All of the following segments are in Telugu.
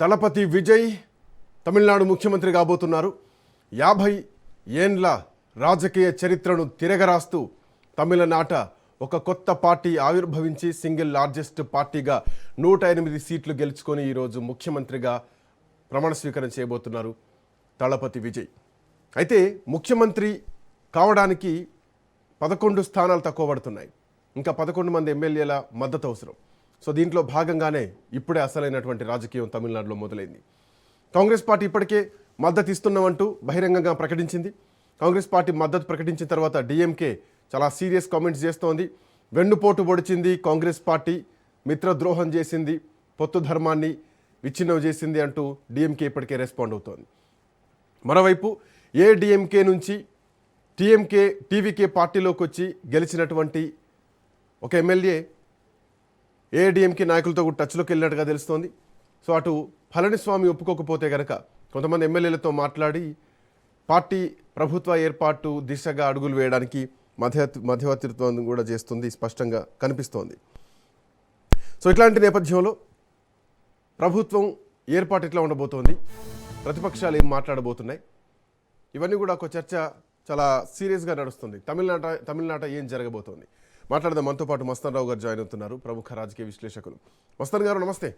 దళపతి విజయ్ తమిళనాడు ముఖ్యమంత్రి కాబోతున్నారు. 50 ఏండ్ల రాజకీయ చరిత్రను తిరగరాస్తూ తమిళనాట ఒక కొత్త పార్టీ ఆవిర్భవించి సింగిల్ లార్జెస్ట్ పార్టీగా 108 సీట్లు గెలుచుకొని ఈరోజు ముఖ్యమంత్రిగా ప్రమాణ స్వీకారం చేయబోతున్నారు దళపతి విజయ్. అయితే ముఖ్యమంత్రి కావడానికి 11 స్థానాలు తక్కువ పడుతున్నాయి. ఇంకా 11 మంది ఎమ్మెల్యేల మద్దతు అవసరం. సో దీంట్లో భాగంగానే ఇప్పుడే అసలైనటువంటి రాజకీయం తమిళనాడులో మొదలైంది. కాంగ్రెస్ పార్టీ ఇప్పటికే మద్దతు ఇస్తున్నామంటూ బహిరంగంగా ప్రకటించింది. కాంగ్రెస్ పార్టీ మద్దతు ప్రకటించిన తర్వాత డిఎంకే చాలా సీరియస్ కామెంట్స్ చేస్తోంది. వెన్నుపోటు పొడిచింది కాంగ్రెస్ పార్టీ, మిత్రద్రోహం చేసింది, పొత్తు ధర్మాన్ని విచ్ఛిన్నం చేసింది అంటూ డిఎంకే ఇప్పటికే రెస్పాండ్ అవుతోంది. మరోవైపు ఏడీఎంకే నుంచి టీవీకే పార్టీలోకి వచ్చి గెలిచినటువంటి ఒక ఎమ్మెల్యే ఏడీఎంకే నాయకులతో కూడా టచ్లోకి వెళ్ళినట్టుగా తెలుస్తోంది. సో అటు పళనిస్వామి ఒప్పుకోకపోతే కనుక కొంతమంది ఎమ్మెల్యేలతో మాట్లాడి పార్టీ ప్రభుత్వ ఏర్పాటు దిశగా అడుగులు వేయడానికి మధ్యవర్తిత్వం కూడా చేస్తుంది, స్పష్టంగా కనిపిస్తోంది. సో ఇట్లాంటి నేపథ్యంలో ప్రభుత్వం ఏర్పాటు ఎట్లా ఉండబోతోంది, ప్రతిపక్షాలు ఏం మాట్లాడబోతున్నాయి, ఇవన్నీ కూడా ఒక చర్చ చాలా సీరియస్గా నడుస్తుంది. తమిళనాట ఏం జరగబోతోంది మాట్లాడదాం. మనతో పాటు మస్తాన్ రావు గారు జాయిన్ అవుతున్నారు, ప్రముఖ రాజకీయ విశ్లేషకులు. మస్తాన్ గారు నమస్తే.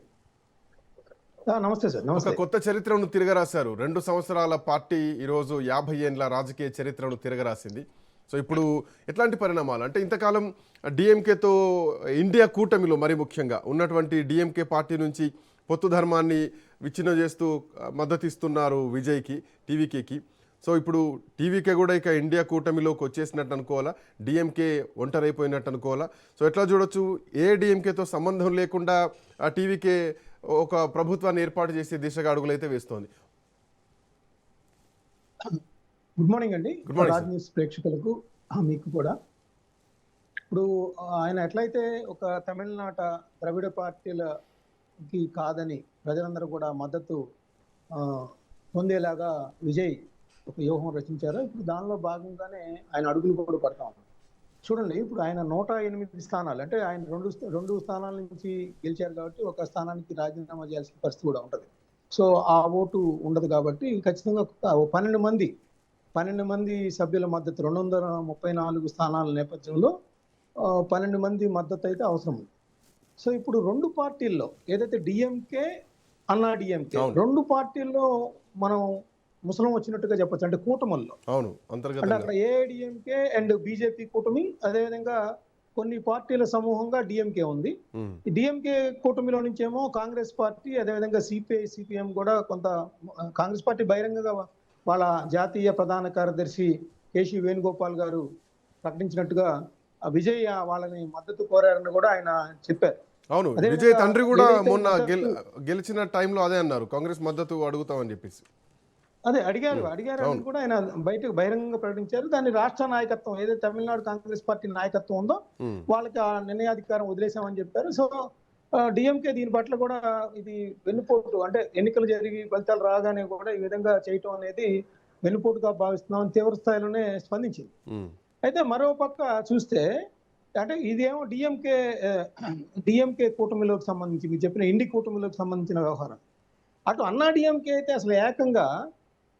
నమస్తే సార్. ఒక కొత్త చరిత్రను తిరగరాశారు. 2 సంవత్సరాల పార్టీ ఈరోజు 50 ఏండ్ల రాజకీయ చరిత్రను తిరగరాసింది. సో ఇప్పుడు ఎట్లాంటి పరిణామాలు అంటే ఇంతకాలం డిఎంకేతో ఇండియా కూటమిలో మరి ముఖ్యంగా ఉన్నటువంటి డిఎంకే పార్టీ నుంచి పొత్తు ధర్మాన్ని విచ్ఛిన్నం చేస్తూ మద్దతు ఇస్తున్నారు విజయ్కి, టీవీకేకి. సో ఇప్పుడు టీవీకే కూడా ఇక ఇండియా కూటమిలోకి వచ్చేసినట్టు అనుకోవాలా, డిఎంకే ఒంటరైపోయినట్టు అనుకోవాలా? సో ఎట్లా చూడొచ్చు, ఏ డిఎంకేతో సంబంధం లేకుండా టీవీకే ఒక ప్రభుత్వాన్ని ఏర్పాటు చేసే దిశగా అడుగులైతే వేస్తోంది. గుడ్ మార్నింగ్ అండి. రాజ్ న్యూస్ ప్రేక్షకులకు మీకు కూడా. ఇప్పుడు ఆయన ఎట్లయితే ఒక తమిళనాట ద్రవిడ పార్టీలకి కాదని ప్రజలందరూ కూడా మద్దతు పొందేలాగా విజయ్ ఒక వ్యూహం రచించారు. ఇప్పుడు దానిలో భాగంగానే ఆయన అడుగులు కూడా పడతా ఉన్నారు. చూడండి, ఇప్పుడు ఆయన 108 స్థానాలు, అంటే ఆయన రెండు స్థానాల నుంచి గెలిచారు కాబట్టి ఒక స్థానానికి రాజీనామా చేయాల్సిన పరిస్థితి కూడా ఉంటుంది. సో ఆ ఓటు ఉండదు కాబట్టి ఖచ్చితంగా 12 మంది సభ్యుల మద్దతు, 234 స్థానాల నేపథ్యంలో 12 మంది మద్దతు అయితే అవసరం ఉంది. సో ఇప్పుడు 2 పార్టీల్లో ఏదైతే డిఎంకే అన్నా డిఎంకే 2 పార్టీల్లో మనం ముసలం వచ్చినట్టుగా చెప్పొచ్చు. అంటే కూటముల్లో అంటే అక్కడ ఏఐడిఎంకే అండ్ బీజేపీ కూటమి, అదేవిధంగా కొన్ని పార్టీల సమూహంగా డిఎంకే ఉంది. ఈ డిఎంకే కూటమిలో నుంచేమో కాంగ్రెస్ పార్టీ, అదేవిధంగా సిపిఐ సిపిఎం కూడా కొంత. కాంగ్రెస్ పార్టీ బహిరంగంగా వాళ్ళ జాతీయ ప్రధాన కార్యదర్శి కేశీ వేణుగోపాల్ గారు ప్రకటించినట్టుగా విజయ్ వాళ్ళని మద్దతు కోరారని కూడా ఆయన చెప్పారు. అవును, విజయ్ తండ్రి కూడా మొన్న గెలిచిన టైంలో అదే అన్నారు, కాంగ్రెస్ మద్దతు అడుగుతామని చెప్పేసి. అదే అడిగారు అని కూడా ఆయన బయటకు బహిరంగంగా ప్రకటించారు. దాన్ని రాష్ట్ర నాయకత్వం, ఏదైతే తమిళనాడు కాంగ్రెస్ పార్టీ నాయకత్వం ఉందో వాళ్ళకి ఆ నిర్ణయాధికారం వదిలేసామని చెప్పారు. సో డిఎంకే దీని పట్ల కూడా ఇది వెన్నుపోటు, అంటే ఎన్నికలు జరిగి ఫలితాలు రాగానే కూడా ఈ విధంగా చేయటం అనేది వెన్నుపోటుగా భావిస్తున్నామని తీవ్ర స్థాయిలోనే స్పందించింది. అయితే మరో పక్క చూస్తే, అంటే ఇదేమో డిఎంకే కూటమిలోకి సంబంధించి, మీరు చెప్పిన ఇండి కూటమిలోకి సంబంధించిన వ్యవహారం. అటు అన్నా డిఎంకే అయితే అసలు ఏకంగా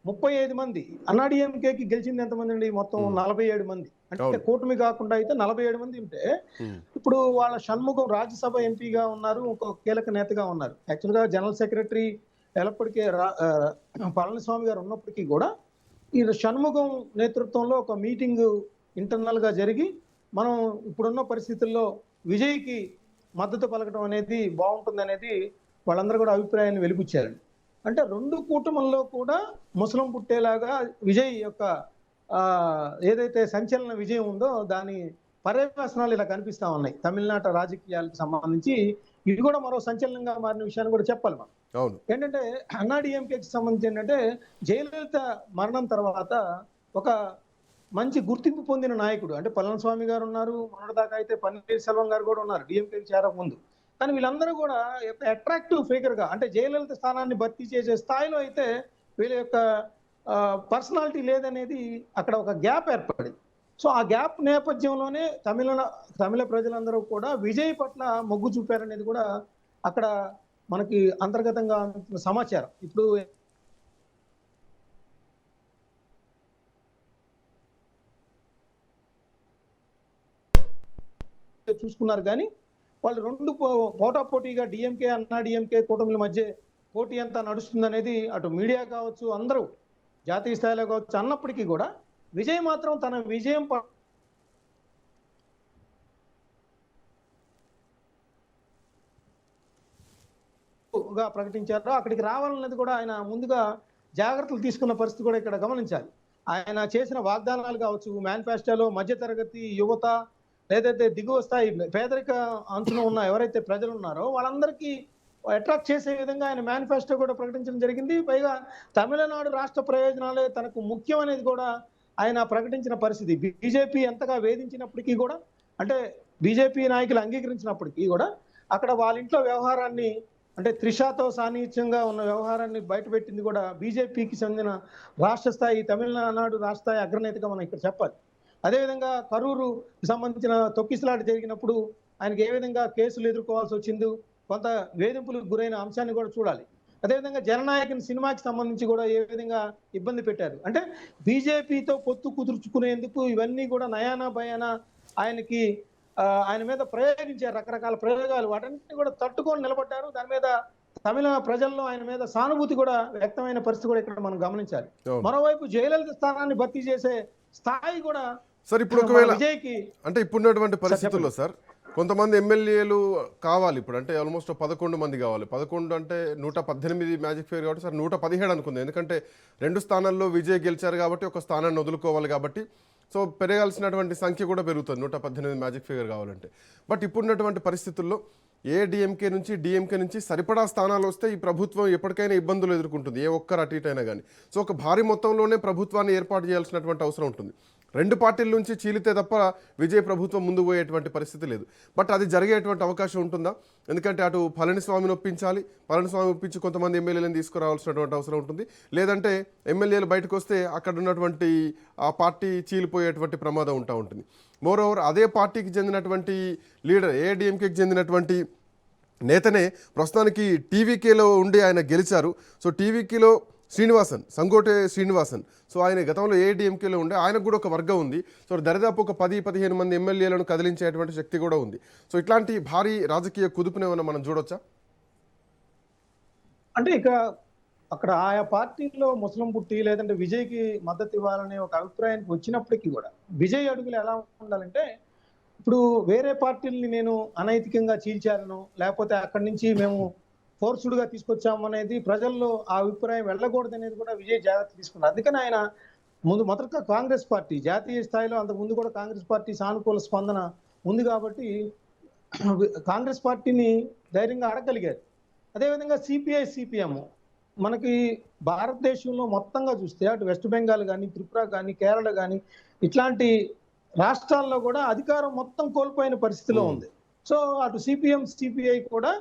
35 మంది, అన్నా డిఎంకేకి గెలిచింది ఎంతమంది అండి? మొత్తం 47 మంది. అంటే కూటమి కాకుండా అయితే 47 మంది ఉంటే, ఇప్పుడు వాళ్ళ షణ్ముఖం రాజ్యసభ ఎంపీగా ఉన్నారు, ఒక కీలక నేతగా ఉన్నారు. యాక్చువల్గా జనరల్ సెక్రటరీ ఎల్లప్పటికీ పళనిస్వామి గారు ఉన్నప్పటికీ కూడా ఈ షణ్ముఖం నేతృత్వంలో ఒక మీటింగ్ ఇంటర్నల్ గా జరిగి, మనం ఇప్పుడున్న పరిస్థితుల్లో విజయ్కి మద్దతు పలకడం అనేది బాగుంటుంది అనేది వాళ్ళందరూ కూడా అభిప్రాయాన్ని వెలిబుచ్చారండి. అంటే 2 కూటముల్లో కూడా ముసలం పుట్టేలాగా విజయ్ యొక్క ఏదైతే సంచలన విజయం ఉందో దాని పర్యవసనాలు ఇలా కనిపిస్తా ఉన్నాయి తమిళనాట రాజకీయాలకు సంబంధించి. ఇది కూడా మరో సంచలనంగా మారిన విషయాన్ని కూడా చెప్పాలి మనం. ఏంటంటే అన్నా డిఎంకేకి సంబంధించి ఏంటంటే, జయలలిత మరణం తర్వాత ఒక మంచి గుర్తింపు పొందిన నాయకుడు అంటే పళనిస్వామి గారు ఉన్నారు, మొన్నటిదాకా అయితే పన్నీర్ సెల్వం గారు కూడా ఉన్నారు డిఎంకేకి చేరక ముందు. కానీ వీళ్ళందరూ కూడా అట్రాక్టివ్ ఫిగర్ గా, అంటే జయలలిత స్థానాన్ని భర్తీ చేసే స్థాయిలో అయితే వీళ్ళ యొక్క పర్సనాలిటీ లేదనేది అక్కడ ఒక గ్యాప్ ఏర్పడింది. సో ఆ గ్యాప్ నేపథ్యంలోనే తమిళ ప్రజలందరూ కూడా విజయ్ పట్ల మొగ్గు చూపారనేది కూడా అక్కడ మనకి అంతర్గతంగా అందుతున్న సమాచారం. ఇప్పుడు చూసుకున్నారు కానీ వాళ్ళు రెండు పోటాపోటీగా డిఎంకే అన్నా డిఎంకే కూటమిల మధ్య పోటీ ఎంత నడుస్తుందనేది అటు మీడియా కావచ్చు, అందరూ జాతీయ స్థాయిలో కావచ్చు అన్నప్పటికీ కూడా విజయ్ మాత్రం తన విజయం గా ప్రకటించారో అక్కడికి రావాలన్నది కూడా ఆయన ముందుగా జాగ్రత్తలు తీసుకున్న పరిస్థితి కూడా ఇక్కడ గమనించాలి. ఆయన చేసిన వాగ్దానాలు కావచ్చు, మేనిఫెస్టోలో మధ్యతరగతి యువత లేదైతే దిగువ స్థాయి పేదరిక అంచున ఉన్న ఎవరైతే ప్రజలు ఉన్నారో వాళ్ళందరికీ అట్రాక్ట్ చేసే విధంగా ఆయన మేనిఫెస్టో కూడా ప్రకటించడం జరిగింది. పైగా తమిళనాడు రాష్ట్ర ప్రయోజనాలే తనకు ముఖ్యం అనేది కూడా ఆయన ప్రకటించిన పరిస్థితి. బీజేపీ ఎంతగా వేధించినప్పటికీ కూడా, అంటే బీజేపీ నాయకులు అంగీకరించినప్పటికీ కూడా అక్కడ వాళ్ళ ఇంట్లో వ్యవహారాన్ని, అంటే త్రిషాతో సాన్నిహిత్యంగా ఉన్న వ్యవహారాన్ని బయటపెట్టింది కూడా బీజేపీకి చెందిన రాష్ట్ర స్థాయి తమిళనాడు రాష్ట్ర స్థాయి అగ్రనేతగా మనం ఇక్కడ చెప్పాలి. అదేవిధంగా కరూరు సంబంధించిన తొక్కిసలాట జరిగినప్పుడు ఆయనకి ఏ విధంగా కేసులు ఎదుర్కోవాల్సి వచ్చిందో, కొంత వేధింపులకు గురైన అంశాన్ని కూడా చూడాలి. అదేవిధంగా జననాయకుని సినిమాకి సంబంధించి కూడా ఏ విధంగా ఇబ్బంది పెట్టారు. అంటే బీజేపీతో పొత్తు కుదుర్చుకునేందుకు ఇవన్నీ కూడా నయానా భయానా ఆయనకి ఆయన మీద ప్రయోగించారు, రకరకాల ప్రయోగాలు. వాటన్నిటిని కూడా తట్టుకొని నిలబడ్డారు. దాని మీద తమిళ ప్రజల్లో ఆయన మీద సానుభూతి కూడా వ్యక్తమైన పరిస్థితి కూడా ఇక్కడ మనం గమనించాలి. మరోవైపు జయలలిత స్థానాన్ని భర్తీ చేసే స్థాయి కూడా సార్ ఇప్పుడు ఒకవేళ విజయ్కి, అంటే ఇప్పుడున్నటువంటి పరిస్థితుల్లో సార్ కొంతమంది ఎమ్మెల్యేలు కావాలి. ఇప్పుడు అంటే ఆల్మోస్ట్ 11 మంది కావాలి. 11 అంటే 118 మ్యాజిక్ ఫిగర్ కాబట్టి సార్ 117 అనుకుంది. ఎందుకంటే 2 స్థానాల్లో విజయ్ గెలిచారు కాబట్టి ఒక స్థానాన్ని వదులుకోవాలి కాబట్టి సో పెరగాల్సినటువంటి సంఖ్య కూడా పెరుగుతుంది 118 మ్యాజిక్ ఫిగర్ కావాలంటే. బట్ ఇప్పుడున్నటువంటి పరిస్థితుల్లో డిఎంకే నుంచి సరిపడా స్థానాలు వస్తే ఈ ప్రభుత్వం ఎప్పటికైనా ఇబ్బందులు ఎదుర్కొంటుంది, ఏ ఒక్కరు అటు ఇటు అయినా కానీ. సో ఒక భారీ మొత్తంలోనే ప్రభుత్వాన్ని ఏర్పాటు చేయాల్సినటువంటి అవసరం ఉంటుంది. 2 పార్టీల నుంచి చీలితే తప్ప విజయ్ ప్రభుత్వం ముందు పోయేటువంటి పరిస్థితి లేదు. బట్ అది జరిగేటువంటి అవకాశం ఉంటుందా? ఎందుకంటే అటు పళనిస్వామిని ఒప్పించాలి, పళనిస్వామి ఒప్పించి కొంతమంది ఎమ్మెల్యేలను తీసుకురావాల్సినటువంటి అవసరం ఉంటుంది. లేదంటే ఎమ్మెల్యేలు బయటకు వస్తే అక్కడ ఉన్నటువంటి ఆ పార్టీ చీలిపోయేటువంటి ప్రమాదం ఉంటుంది. మోరోవర్ అదే పార్టీకి చెందినటువంటి లీడర్, ఏఐడిఎంకేకి చెందినటువంటి నేతనే ప్రస్తుతానికి టీవీకేలో ఉండి ఆయన గెలిచారు. సో టీవీకేలో సంగోటే శ్రీనివాసన్, సో ఆయన గతంలో ఏఐడిఎంకేలో ఉండే, ఆయనకు కూడా ఒక వర్గం ఉంది. సో దరిదాపు ఒక 10-15 మంది ఎమ్మెల్యేలను కదిలించేటువంటి శక్తి కూడా ఉంది. సో ఇట్లాంటి భారీ రాజకీయ కుదుపునేమన్నా మనం చూడొచ్చా? అంటే ఇక అక్కడ ఆయా పార్టీల్లో ముస్లిం పుట్టి లేదంటే విజయ్కి మద్దతు ఇవ్వాలనే ఒక అభిప్రాయానికి వచ్చినప్పటికీ కూడా విజయ్ అడుగులు ఎలా ఉండాలంటే, ఇప్పుడు వేరే పార్టీల్ని నేను అనైతికంగా చీల్చాను, లేకపోతే అక్కడి నుంచి మేము ఫోర్స్డ్గా తీసుకొచ్చాము అనేది ప్రజల్లో ఆ అభిప్రాయం వెళ్ళకూడదు అనేది కూడా విజయ్ జాగ్రత్త తీసుకున్నారు. అందుకని ఆయన మొదట కాంగ్రెస్ పార్టీ జాతీయ స్థాయిలో అంతకు ముందు కూడా కాంగ్రెస్ పార్టీ సానుకూల స్పందన ఉంది కాబట్టి కాంగ్రెస్ పార్టీని ధైర్యంగా అడగలిగారు. అదేవిధంగా సిపిఎం మనకి భారతదేశంలో మొత్తంగా చూస్తే అటు వెస్ట్ బెంగాల్ కానీ, త్రిపుర కానీ, కేరళ కానీ ఇట్లాంటి రాష్ట్రాల్లో కూడా అధికారం మొత్తం కోల్పోయిన పరిస్థితిలో ఉంది. సో అటు సిపిఐ కూడా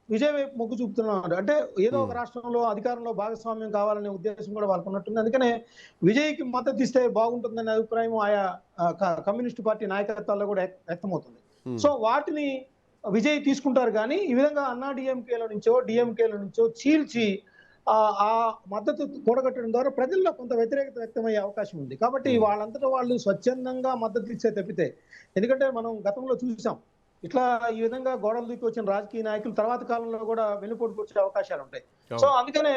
విజయ్ వైపు మొగ్గు చూపుతున్నారు. అంటే ఏదో ఒక రాష్ట్రంలో అధికారంలో భాగస్వామ్యం కావాలనే ఉద్దేశం కూడా వాళ్ళకు ఉన్నట్టుంది. అందుకనే విజయ్కి మద్దతు ఇస్తే బాగుంటుందనే అభిప్రాయం ఆయా కమ్యూనిస్ట్ పార్టీ నాయకత్వాల్లో కూడా వ్యక్తమవుతుంది. సో వాటిని విజయ్ తీసుకుంటారు. కానీ ఈ విధంగా అన్నా డిఎంకేలో నుంచో చీల్చి ఆ మద్దతు కూడగట్టడం ద్వారా ప్రజల్లో కొంత వ్యతిరేకత వ్యక్తమయ్యే అవకాశం ఉంది. కాబట్టి వాళ్ళంతటా వాళ్ళు స్వచ్ఛందంగా మద్దతు ఇచ్చే తప్పితే, ఎందుకంటే మనం గతంలో చూసాం ఇట్లా ఈ విధంగా గోడలు దూకి వచ్చిన రాజకీయ నాయకులు తర్వాత కాలంలో కూడా వెన్నుపోటుకు వచ్చే అవకాశాలు ఉంటాయి. సో అందుకనే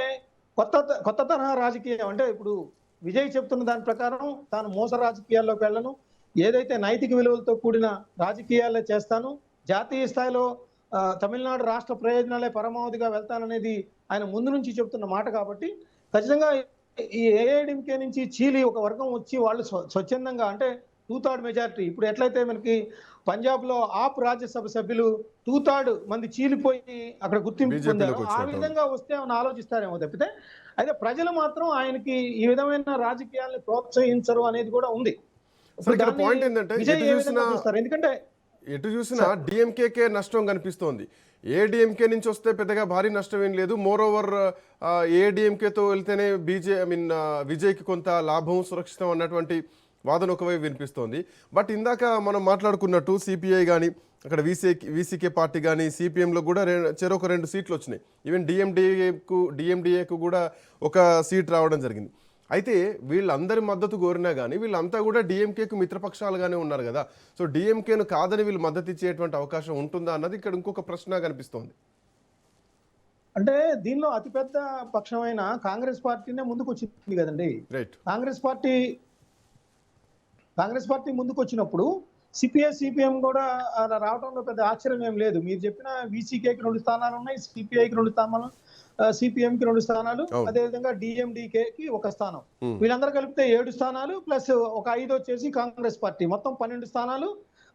కొత్త తరహా రాజకీయం అంటే ఇప్పుడు విజయ్ చెప్తున్న దాని ప్రకారం తాను మోస రాజకీయాల్లోకి వెళ్ళను, ఏదైతే నైతిక విలువలతో కూడిన రాజకీయాలే చేస్తాను, జాతీయ స్థాయిలో తమిళనాడు రాష్ట్ర ప్రయోజనాలే పరమావధిగా వెళ్తాననేది ఆయన ముందు నుంచి చెప్తున్న మాట. కాబట్టి ఖచ్చితంగా ఈ ఏఐడిఎంకే నుంచి చీలి ఒక వర్గం వచ్చి వాళ్ళు స్వచ్ఛందంగా, అంటే 2/3 మెజారిటీ, ఇప్పుడు ఎట్లయితే మనకి పంజాబ్ లో ఆప్ రాజ్యసభ సభ్యులు 2/3 మంది చీలిపోయి అక్కడ గుర్తింపు పొందారు, ఆ విధంగా వస్తే ఆయన ఆలోచిస్తారేమో తప్పితే అయితే ప్రజలు మాత్రం ఆయనకి ఈ విధమైన రాజకీయాలను ప్రోత్సహించరు అనేది కూడా ఉంది. ఎందుకంటే ఎటు చూసినా డిఎంకేకే నష్టం కనిపిస్తోంది. ఏడిఎంకే నుంచి వస్తే పెద్దగా భారీ నష్టం ఏం లేదు. మోర్ ఓవర్ ఏడిఎంకేతో వెళ్తేనే విజయ్కి కొంత లాభం సురక్షితం అన్నటువంటి వాదన ఒకవైపు వినిపిస్తోంది. బట్ ఇందాక మనం మాట్లాడుకున్నట్టు సిపిఐ కానీ అక్కడ వీసీకే పార్టీ కానీ సిపిఎంలో కూడా చెరొక 2 సీట్లు వచ్చినాయి. ఈవెన్ డిఎండిఏకు కూడా ఒక సీట్ రావడం జరిగింది. అయితే వీళ్ళందరి మద్దతు కోరినా కానీ వీళ్ళంతా కూడా డిఎంకేకు మిత్రపక్షాలుగానే ఉన్నారు కదా. సో డిఎంకేను కాదని వీళ్ళు మద్దతు ఇచ్చేటువంటి అవకాశం ఉంటుందా అన్నది ఇక్కడ ఇంకొక ప్రశ్న కనిపిస్తోంది. అంటే దీనిలో అతిపెద్ద పక్షమైన కాంగ్రెస్ పార్టీనే ముందుకు వచ్చింది కదండి. రైట్. కాంగ్రెస్ పార్టీ ముందుకు వచ్చినప్పుడు సిపిఐ సిపిఎం కూడా అలా రావడంలో పెద్ద ఆశ్చర్యం ఏం లేదు. మీరు చెప్పిన వీసీకేకి 2 స్థానాలు ఉన్నాయి, సిపిఐకి 2 స్థానాలు, సిపిఎంకి 2 స్థానాలు, అదేవిధంగా డిఎండికేకి 1 స్థానం. వీళ్ళందరూ కలిపితే 7 స్థానాలు ప్లస్ ఒక 5 వచ్చేసి కాంగ్రెస్ పార్టీ, మొత్తం 12 స్థానాలు.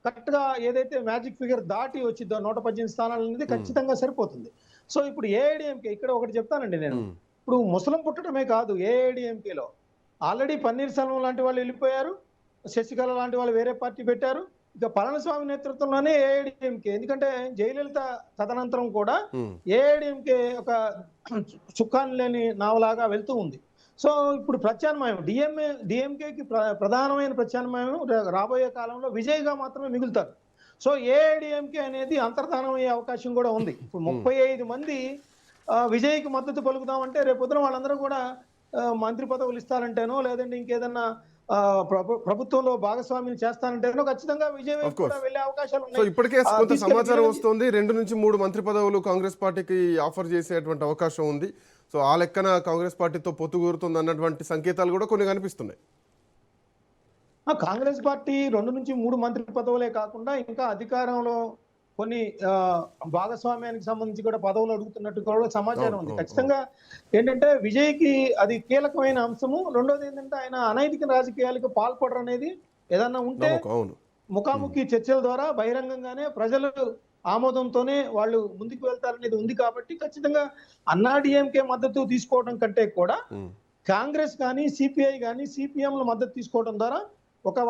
కరెక్ట్ గా ఏదైతే మ్యాజిక్ ఫిగర్ దాటి వచ్చిందో 118 స్థానాలు అనేది ఖచ్చితంగా సరిపోతుంది. సో ఇప్పుడు ఏఐడిఎంకే ఇక్కడ ఒకటి చెప్తానండి నేను. ఇప్పుడు ముసలం పుట్టడమే కాదు, ఏఐడిఎంకేలో ఆల్రెడీ పన్నీర్ సెల్వం లాంటి వాళ్ళు వెళ్ళిపోయారు, శశికళ లాంటి వాళ్ళు వేరే పార్టీ పెట్టారు. ఇక పళనిస్వామి నేతృత్వంలోనే ఏఐడిఎంకే, ఎందుకంటే జయలలిత తదనంతరం కూడా ఏఐడిఎంకే ఒక చుక్కాని లేని నావలాగా వెళ్తూ ఉంది. సో ఇప్పుడు ప్రత్యామ్నాయం డిఎంకేకి ప్రధానమైన ప్రత్యామ్నాయం రాబోయే కాలంలో విజయ్గా మాత్రమే మిగులుతారు. సో ఏఐడిఎంకే అనేది అంతర్ధానం అయ్యే అవకాశం కూడా ఉంది. ఇప్పుడు 35 మంది విజయ్కి మద్దతు పలుకుదామంటే రేపొద్దున వాళ్ళందరూ కూడా మంత్రి పదవులు ఇస్తారంటేనో లేదంటే ఇంకేదన్నా ప్రభుత్వంలో భాగస్వామ్యం చేస్తానంటేనో ఖచ్చితంగా విజయ్ కూడా వెళ్ళే అవకాశాలు సో ఉన్నాయి. ఇప్పటికే కొంత సమాచారం వస్తుంది, 2 నుంచి 3 మంత్రి పదవులు కాంగ్రెస్ పార్టీకి ఆఫర్ చేసేటువంటి అవకాశం ఉంది. సో ఆ లెక్కన కాంగ్రెస్ పార్టీతో పొత్తు కూరుతుంది అన్నటువంటి సంకేతాలు కూడా కొన్ని కనిపిస్తున్నాయి. కాంగ్రెస్ పార్టీ 2 నుంచి 3 మంత్రి పదవులే కాకుండా ఇంకా అధికారంలో కొన్ని భాగస్వామ్యానికి సంబంధించి కూడా పదవులు అడుగుతున్నట్టు కూడా సమాచారం ఉంది. ఖచ్చితంగా ఏంటంటే విజయ్కి అది కీలకమైన అంశము. రెండోది ఏంటంటే ఆయన అనైతిక రాజకీయాలకు పాల్పడరు అనేది ఏదన్నా ఉంటే ముఖాముఖి చర్చల ద్వారా బహిరంగంగానే ప్రజలు ఆమోదంతోనే వాళ్ళు ముందుకు వెళ్తారనేది ఉంది. కాబట్టి ఖచ్చితంగా అన్నాడీఎంకే మద్దతు తీసుకోవడం కంటే కూడా కాంగ్రెస్ కానీ సిపిఐ కానీ సిపిఎంల మద్దతు తీసుకోవడం ద్వారా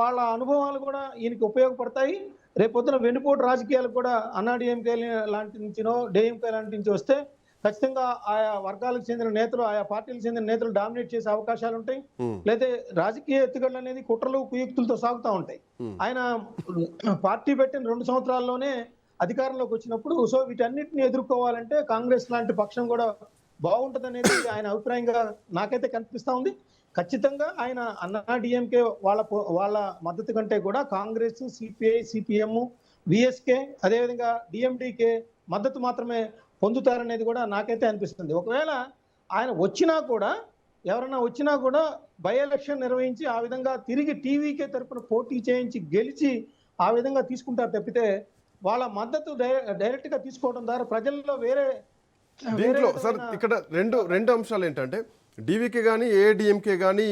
వాళ్ళ అనుభవాలు కూడా ఈయనకి ఉపయోగపడతాయి. రేపొద్దున వెన్నుపోటు రాజకీయాలు కూడా అన్నాడీఎంకే లాంటి నుంచినో డిఎంకే లాంటి నుంచి వస్తే ఖచ్చితంగా ఆయా వర్గాలకు చెందిన నేతలు, ఆయా పార్టీలకు చెందిన నేతలు డామినేట్ చేసే అవకాశాలు ఉంటాయి. లేదా రాజకీయ ఎత్తుగడలు అనేది కుట్రలు కుయుక్తులతో సాగుతూ ఉంటాయి. ఆయన పార్టీ పెట్టిన 2 సంవత్సరాల్లోనే అధికారంలోకి వచ్చినప్పుడు సో వీటన్నిటిని ఎదుర్కోవాలంటే కాంగ్రెస్ లాంటి పక్షం కూడా బాగుంటది అనేది ఆయన అభిప్రాయంగా నాకైతే కనిపిస్తా ఉంది. ఖచ్చితంగా ఆయన అన్నాడీఎంకే వాళ్ళ మద్దతు కంటే కూడా కాంగ్రెస్, సిపిఐ, సిపిఎం, విఎస్కే అదేవిధంగా డిఎండికే మద్దతు మాత్రమే పొందుతారనేది కూడా నాకైతే అనిపిస్తుంది. ఒకవేళ ఆయన ఎవరైనా వచ్చినా కూడా బై ఎలక్షన్ నిర్వహించి ఆ విధంగా తిరిగి టీవీకే తరపున పోటీ చేయించి గెలిచి ఆ విధంగా తీసుకుంటారు తప్పితే వాళ్ళ మద్దతు డైరెక్ట్ గా తీసుకోవడం ద్వారా ప్రజల్లో దీంట్లో సార్ ఇక్కడ రెండు అంశాలు ఏంటంటే డీవీకే కానీ ఏఐడిఎంకే కానీ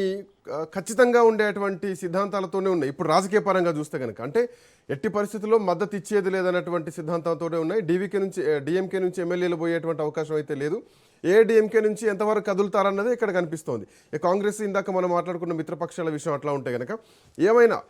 ఖచ్చితంగా ఉండేటువంటి సిద్ధాంతాలతోనే ఉన్నాయి. ఇప్పుడు రాజకీయ పరంగా చూస్తే కనుక అంటే ఎట్టి పరిస్థితుల్లో మద్దతు ఇచ్చేది లేదన్నటువంటి సిద్ధాంతంతోనే ఉన్నాయి. డిఎంకే నుంచి ఎమ్మెల్యేలు పోయేటువంటి అవకాశం అయితే లేదు. ఏఐడిఎంకే నుంచి ఎంతవరకు కదులుతారన్నది ఇక్కడ కనిపిస్తోంది. కాంగ్రెస్ ఇందాక మనం మాట్లాడుకున్న మిత్రపక్షాల విషయం అట్లా ఉంటే కనుక ఏమైనా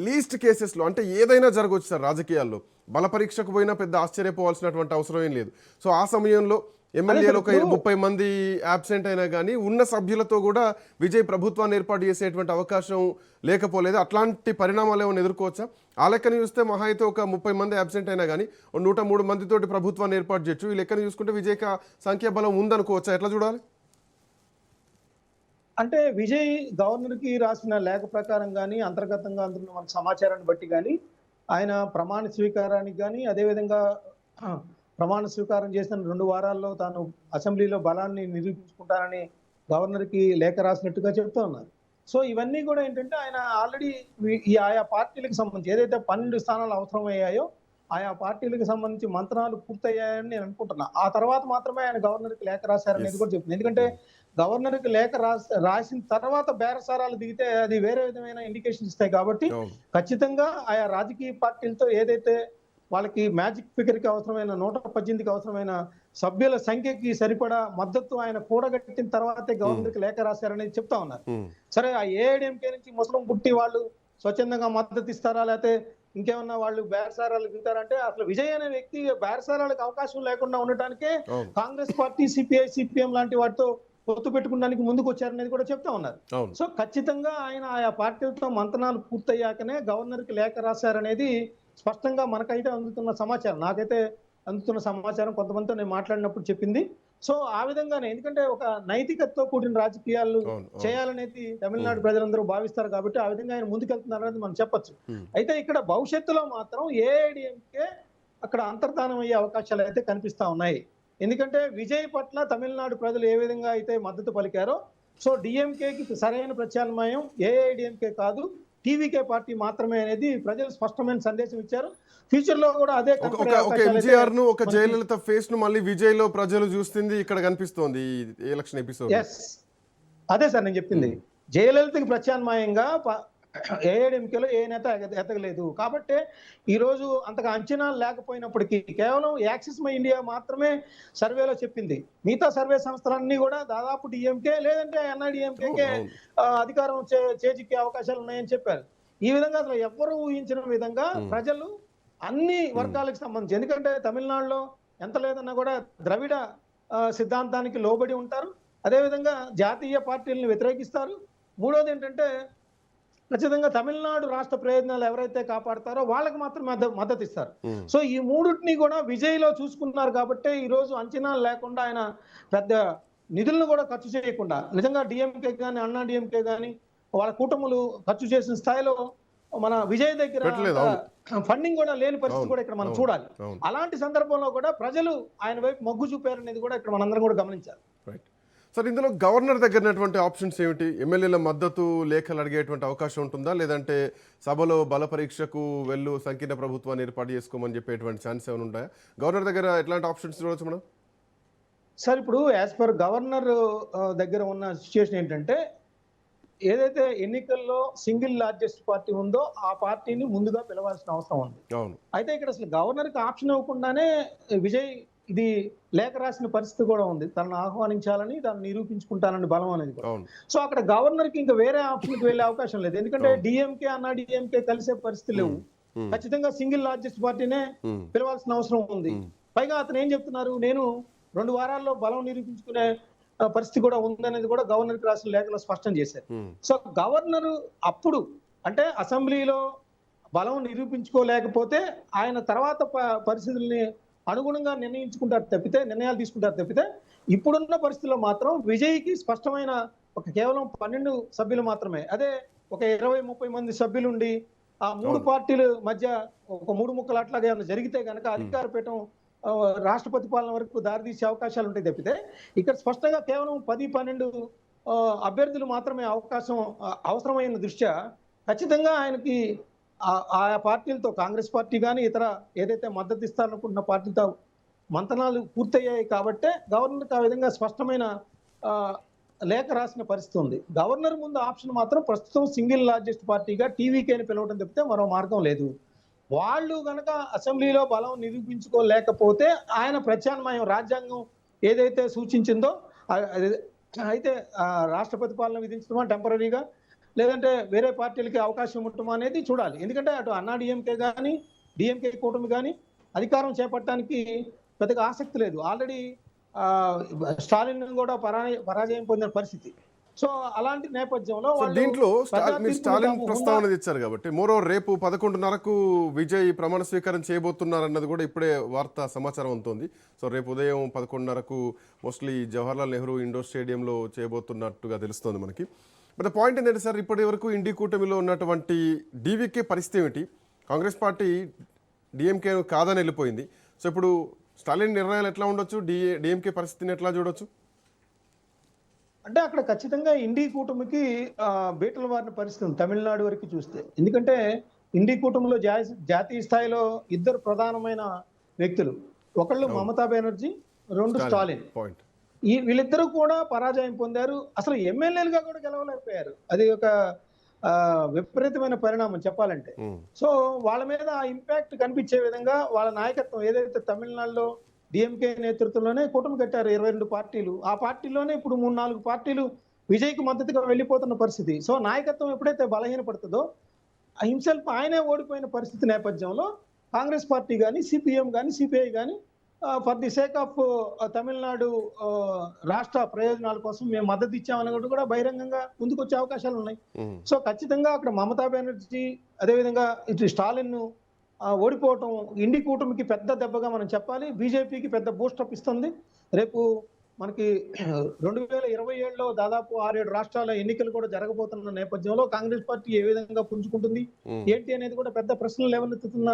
లీస్ట్ కేసెస్లో అంటే ఏదైనా జరగవచ్చు సార్ రాజకీయాల్లో. బల పరీక్షకు పోయినా పెద్ద ఆశ్చర్యపోవాల్సినటువంటి అవసరం ఏం లేదు. సో ఆ సమయంలో ఎమ్మెల్యేలు ఒక 30 మంది యాబ్సెంట్ అయినా కానీ ఉన్న సభ్యులతో కూడా విజయ్ ప్రభుత్వాన్ని ఏర్పాటు చేసేటువంటి అవకాశం లేకపోలేదు. అట్లాంటి పరిణామాలు ఏమైనా ఎదుర్కోవచ్చా? ఆ లెక్కను చూస్తే మహా అయితే ఒక 30 మంది యాబ్సెంట్ అయినా కానీ 103 మందితోటి ప్రభుత్వాన్ని ఏర్పాటు చేయొచ్చు. ఈ లెక్కను చూసుకుంటే విజయ్కి సంఖ్యాబలం ఉందనుకోవచ్చా? ఎట్లా చూడాలి? అంటే విజయ్ గవర్నర్కి రాసిన లేఖ ప్రకారం కానీ అంతర్గతంగా అందులో మన సమాచారాన్ని బట్టి కానీ ఆయన ప్రమాణ స్వీకారానికి కానీ అదేవిధంగా ప్రమాణ స్వీకారం చేసిన 2 వారాల్లో తాను అసెంబ్లీలో బలాన్ని నిరూపించుకుంటానని గవర్నర్కి లేఖ రాసినట్టుగా చెప్తూ ఉన్నారు. సో ఇవన్నీ కూడా ఏంటంటే ఆయన ఆల్రెడీ ఆయా పార్టీలకు సంబంధించి ఏదైతే 12 స్థానాలు అవసరమయ్యాయో ఆయా పార్టీలకు సంబంధించి మంత్రాలు పూర్తయ్యాయని నేను అనుకుంటున్నా. ఆ తర్వాత మాత్రమే ఆయన గవర్నర్కి లేఖ రాశారనేది కూడా చెప్తుంది. ఎందుకంటే గవర్నర్కి లేఖ రాసిన తర్వాత బేరసారాలు దిగితే అది వేరే విధమైన ఇండికేషన్ ఇస్తాయి. కాబట్టి ఖచ్చితంగా ఆయా రాజకీయ పార్టీలతో ఏదైతే వాళ్ళకి మ్యాజిక్ ఫిగర్ కి అవసరమైన 118కి అవసరమైన సభ్యుల సంఖ్యకి సరిపడా మద్దతు ఆయన కూడగట్టిన తర్వాతే గవర్నర్కి లేఖ రాశారనేది చెప్తా ఉన్నారు. సరే ఆ ఏఐడిఎంకే నుంచి ముస్లిం పుట్టి వాళ్ళు స్వచ్ఛందంగా మద్దతు ఇస్తారా లేకపోతే ఇంకేమన్నా వాళ్ళు బేరసారాలు దిగుతారంటే అసలు విజయ్ అనే వ్యక్తి బేరసారాలకు అవకాశం లేకుండా ఉండటానికే కాంగ్రెస్ పార్టీ, సిపిఐ, సిపిఎం లాంటి వాటితో పొత్తు పెట్టుకోవడానికి ముందుకు వచ్చారనేది కూడా చెప్తా ఉన్నారు. సో ఖచ్చితంగా ఆయన ఆయా పార్టీలతో మంతనాలు పూర్తయ్యాకనే గవర్నర్కి లేఖ రాశారనేది స్పష్టంగా మనకైతే అందుతున్న సమాచారం, నాకైతే అందుతున్న సమాచారం కొంతమందితో నేను మాట్లాడినప్పుడు చెప్పింది. సో ఆ విధంగానే, ఎందుకంటే ఒక నైతికతతో కూడిన రాజకీయాలు అవును, అవును. చేయాలనేది తమిళనాడు ప్రజలందరూ భావిస్తారు కాబట్టి ఆ విధంగా ఆయన ముందుకెళ్తున్నారు అనేది మనం చెప్పొచ్చు. అయితే ఇక్కడ భవిష్యత్తులో మాత్రం ఏఐడిఎంకే అక్కడ అంతర్ధానం అయ్యే అవకాశాలు అయితే కనిపిస్తా ఉన్నాయి. ఎందుకంటే విజయ్ పట్ల తమిళనాడు ప్రజలు ఏ విధంగా అయితే మద్దతు పలికారో, సో డిఎంకేకి సరైన ప్రత్యామ్నాయం ఏఐడిఎంకే కాదు, టీవీకే పార్టీ మాత్రమే అనేది ప్రజలు స్పష్టమైన సందేశం ఇచ్చారు. ఫ్యూచర్ లో కూడా అదే కనపడే ఒక అవకాశాలు అయితే ఎంజీఆర్ ను, ఒక మనకి- జయలలిత ఫేస్ ను మళ్ళీ విజయ్ లో ప్రజలు చూస్తుంది ఇక్కడ కనిపిస్తోంది ఈ ఎలక్షన్ ఎపిసోడ్. ఎస్, అదే సార్ నేను చెప్పింది. జయలలితకి ప్రత్యామ్నాయంగా ఏఐడిఎంకేలో ఏ నేత ఎదగలేదు కాబట్టి ఈ రోజు అంతగా అంచనాలు లేకపోయినప్పటికీ కేవలం యాక్సిస్ మై ఇండియా మాత్రమే సర్వేలో చెప్పింది. మిగతా సర్వే సంస్థలన్నీ కూడా దాదాపు డిఎంకే లేదంటే ఎన్ఐడిఎంకే అధికారం చేజిక్కే అవకాశాలు ఉన్నాయని చెప్పారు. ఈ విధంగా అసలు ఎవ్వరూ ఊహించిన విధంగా ప్రజలు అన్ని వర్గాలకు సంబంధించి, ఎందుకంటే తమిళనాడులో ఎంత లేదన్నా కూడా ద్రవిడ సిద్ధాంతానికి లోబడి ఉంటారు, అదేవిధంగా జాతీయ పార్టీలను వ్యతిరేకిస్తారు. మూడోది ఏంటంటే ఖచ్చితంగా తమిళనాడు రాష్ట్ర ప్రయోజనాలు ఎవరైతే కాపాడతారో వాళ్ళకి మాత్రం మద్దతు ఇస్తారు. సో ఈ మూడింటిని కూడా విజయ్లో చూసుకున్నారు కాబట్టి ఈ రోజు అంచనాలు లేకుండా ఆయన పెద్ద నిధులను కూడా ఖర్చు చేయకుండా, నిజంగా డిఎంకే కానీ అన్నా డిఎంకే కానీ వాళ్ళ కూటములు ఖర్చు చేసిన స్థాయిలో మన విజయ్ దగ్గర ఫండింగ్ కూడా లేని పరిస్థితి కూడా ఇక్కడ మనం చూడాలి. అలాంటి సందర్భంలో కూడా ప్రజలు ఆయన వైపు మొగ్గు చూపారనేది కూడా ఇక్కడ మనందరం కూడా గమనించాలి. సార్, ఇందులో గవర్నర్ దగ్గరటువంటి ఆప్షన్స్ ఏమిటి? ఎమ్మెల్యేల మద్దతు లేఖలు అడిగేటువంటి అవకాశం ఉంటుందా, లేదంటే సభలో బల పరీక్షకు వెళ్ళు సంకీర్ణ ప్రభుత్వాన్ని ఏర్పాటు చేసుకోమని చెప్పేటువంటి ఛాన్స్ ఏమైనా ఉంటాయా? గవర్నర్ దగ్గర ఎట్లాంటి ఆప్షన్స్ చూడవచ్చు మనం? సార్ ఇప్పుడు యాజ్ పర్ గవర్నర్ దగ్గర ఉన్న సిచ్యుయేషన్ ఏంటంటే, ఏదైతే ఎన్నికల్లో సింగిల్ లార్జెస్ట్ పార్టీ ఉందో ఆ పార్టీని ముందుగా పిలవాల్సిన అవసరం ఉంది. అయితే ఇక్కడ అసలు గవర్నర్కి ఆప్షన్ ఇవ్వకుండానే విజయ్ ఇది లేఖ రాసిన పరిస్థితి కూడా ఉంది, తనను ఆహ్వానించాలని, తను నిరూపించుకుంటానని బలం అనేది కూడా. సో అక్కడ గవర్నర్ కి ఇంకా వేరే ఆప్షన్ కి వెళ్ళే అవకాశం లేదు, ఎందుకంటే డిఎంకే అన్నా డిఎంకే కలిసే పరిస్థితి లేవు. ఖచ్చితంగా సింగిల్ లార్జెస్ట్ పార్టీనే పిలవాల్సిన అవసరం ఉంది. పైగా అతను ఏం చెప్తున్నారు, నేను 2 వారాల్లో బలం నిరూపించుకునే పరిస్థితి కూడా ఉందనేది కూడా గవర్నర్ కి రాసిన లేఖలో స్పష్టం చేశారు. సో గవర్నర్ అప్పుడు అంటే అసెంబ్లీలో బలం నిరూపించుకోలేకపోతే ఆయన తర్వాత పరిస్థితుల్ని అనుగుణంగా నిర్ణయాలు తీసుకుంటారు తప్పితే ఇప్పుడున్న పరిస్థితుల్లో మాత్రం విజయ్కి స్పష్టమైన కేవలం 12 సభ్యులు మాత్రమే, అదే ఒక 20-30 మంది సభ్యులు ఉండి ఆ 3 పార్టీల మధ్య ఒక 3 ముక్కలు అట్లాగా ఏమైనా జరిగితే కనుక అధికార పీఠం రాష్ట్రపతి పాలన వరకు దారితీసే అవకాశాలు ఉంటాయి తప్పితే ఇక్కడ స్పష్టంగా కేవలం 10-12 అభ్యర్థులు మాత్రమే అవసరమైన దృష్ట్యా ఖచ్చితంగా ఆయనకి ఆయా పార్టీలతో, కాంగ్రెస్ పార్టీ కానీ ఇతర ఏదైతే మద్దతు ఇస్తారనుకుంటున్న పార్టీలతో మంతనాలు పూర్తయ్యాయి కాబట్టే గవర్నర్కి ఆ విధంగా స్పష్టమైన లేఖ రాసిన పరిస్థితి ఉంది. గవర్నర్ ముందు ఆప్షన్ మాత్రం ప్రస్తుతం సింగిల్ లార్జెస్ట్ పార్టీగా టీవీకేని పిలవడం తప్పితే మరో మార్గం లేదు. వాళ్ళు గనక అసెంబ్లీలో బలం నిరూపించుకోలేకపోతే ఆయన ప్రత్యామ్నాయం రాజ్యాంగం ఏదైతే సూచించిందో అయితే రాష్ట్రపతి పాలన విధించడమా టెంపరీగా, లేదంటే వేరే పార్టీలకి అవకాశం ఉండటం అనేది చూడాలి. ఎందుకంటే అటు అన్నా డిఎంకే కానీ డిఎంకే కూటమి కానీ అధికారం చేపట్టడానికి పెద్దగా ఆసక్తి లేదు. ఆల్రెడీ స్టాలిన్ కూడా పరాజయం పొందిన పరిస్థితి. సో అలాంటి నేపథ్యంలో దీంట్లో స్టాలిన్ ప్రస్తావన తెచ్చారు కాబట్టి మోరోవర్ రేపు 11:30కు విజయ్ ప్రమాణ స్వీకారం చేయబోతున్నారన్నది కూడా ఇప్పుడే వార్తా సమాచారం ఉంటుంది. సో రేపు ఉదయం 11:30కు మోస్ట్లీ జవహర్లాల్ నెహ్రూ ఇండోర్ స్టేడియంలో చేయబోతున్నట్టుగా తెలుస్తోంది మనకి. బట్ పాయింట్ ఏంటంటే సార్, ఇప్పటి వరకు ఇండి కూటమిలో ఉన్నటువంటి డీవీకే పరిస్థితి ఏమిటి? కాంగ్రెస్ పార్టీ డిఎంకే కాదని వెళ్ళిపోయింది. సో ఇప్పుడు స్టాలిన్ నిర్ణయాలు ఎట్లా ఉండొచ్చు, డిఎంకే పరిస్థితిని ఎట్లా చూడొచ్చు? అంటే అక్కడ ఖచ్చితంగా ఇండి కూటమికి బీటలు వారిన పరిస్థితి తమిళనాడు వరకు చూస్తే. ఎందుకంటే ఇండి కూటమిలో జాతీయ స్థాయిలో 2 ప్రధానమైన వ్యక్తులు, ఒకళ్ళు మమతా బెనర్జీ, 2 స్టాలిన్. వీళ్ళిద్దరూ కూడా పరాజయం పొందారు, అసలు ఎమ్మెల్యేలుగా కూడా గెలవలేకపోయారు. అది ఒక విపరీతమైన పరిణామం చెప్పాలంటే. సో వాళ్ళ మీద ఆ ఇంపాక్ట్ కనిపించే విధంగా వాళ్ళ నాయకత్వం ఏదైతే తమిళనాడులో డిఎంకే నేతృత్వంలోనే కూటమి కట్టారు 22 పార్టీలు, ఆ పార్టీలోనే ఇప్పుడు 3-4 పార్టీలు విజయ్కి మద్దతుగా వెళ్ళిపోతున్న పరిస్థితి. సో నాయకత్వం ఎప్పుడైతే బలహీనపడుతుందో హింసెల్ఫ్ ఆయనే ఓడిపోయిన పరిస్థితి నేపథ్యంలో కాంగ్రెస్ పార్టీ కానీ సిపిఎం కానీ సిపిఐ కానీ for the sake of Tamil Nadu రాష్ట్ర ప్రయోజనాల కోసం మేము మద్దతు ఇచ్చామని కూడా బహిరంగంగా ముందుకు వచ్చే అవకాశాలు ఉన్నాయి. సో ఖచ్చితంగా అక్కడ మమతా బెనర్జీ, అదేవిధంగా ఇటు స్టాలిన్ ఓడిపోవటం ఇండి కూటమికి పెద్ద దెబ్బగా మనం చెప్పాలి. బీజేపీకి పెద్ద బూస్టప్ ఇస్తుంది. రేపు మనకి 2027లో దాదాపు 6-7 రాష్ట్రాల ఎన్నికలు కూడా జరగబోతున్న నేపథ్యంలో కాంగ్రెస్ పార్టీ ఏ విధంగా పుంజుకుంటుంది ఏంటి అనేది కూడా పెద్ద ప్రశ్నలు లేవనెత్తుతున్న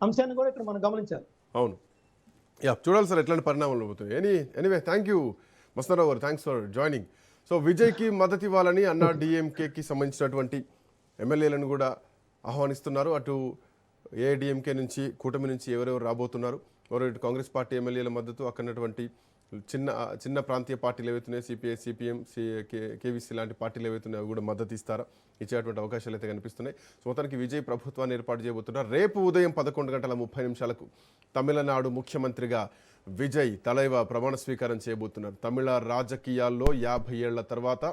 అంశాన్ని కూడా ఇక్కడ మనం గమనించాలి. అవును, యా, చూడాలి సార్ ఎట్లాంటి పరిణామాలు అవుతాయి. ఎనీవే థ్యాంక్ యూ మస్తారావు గారు, థ్యాంక్స్ ఫర్ జాయినింగ్. సో విజయ్కి మద్దతు ఇవ్వాలని అన్నా డిఎంకేకి సంబంధించినటువంటి ఎమ్మెల్యేలను కూడా ఆహ్వానిస్తున్నారు. అటు ఏఐడిఎంకే నుంచి, కూటమి నుంచి ఎవరెవరు రాబోతున్నారు, ఇటు కాంగ్రెస్ పార్టీ ఎమ్మెల్యేల మద్దతు, అక్కడటువంటి చిన్న ప్రాంతీయ పార్టీలు ఏవైతున్నాయో సిపిఐ, సిపిఎం, కేవీసీ లాంటి పార్టీలు ఏవైతున్నాయో అవి కూడా మద్దతు ఇచ్చేటువంటి అవకాశాలు అయితే కనిపిస్తున్నాయి. సో మొత్తానికి విజయ్ ప్రభుత్వాన్ని ఏర్పాటు చేయబోతున్నారు. రేపు ఉదయం 11:30 తమిళనాడు ముఖ్యమంత్రిగా విజయ్ తలైవ ప్రమాణ స్వీకారం చేయబోతున్నారు. తమిళ రాజకీయాల్లో 50 ఏళ్ల తర్వాత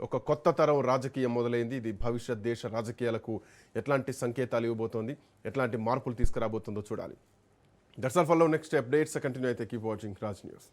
ఒక కొత్త తరం రాజకీయం మొదలైంది. ఇది భవిష్యత్ దేశ రాజకీయాలకు ఎట్లాంటి సంకేతాలు ఇవ్వబోతోంది, ఎట్లాంటి మార్పులు తీసుకురాబోతుందో చూడాలి. That's all for now. Next updates continue అయితే కీప్ వాచింగ్ రాజ్ న్యూస్.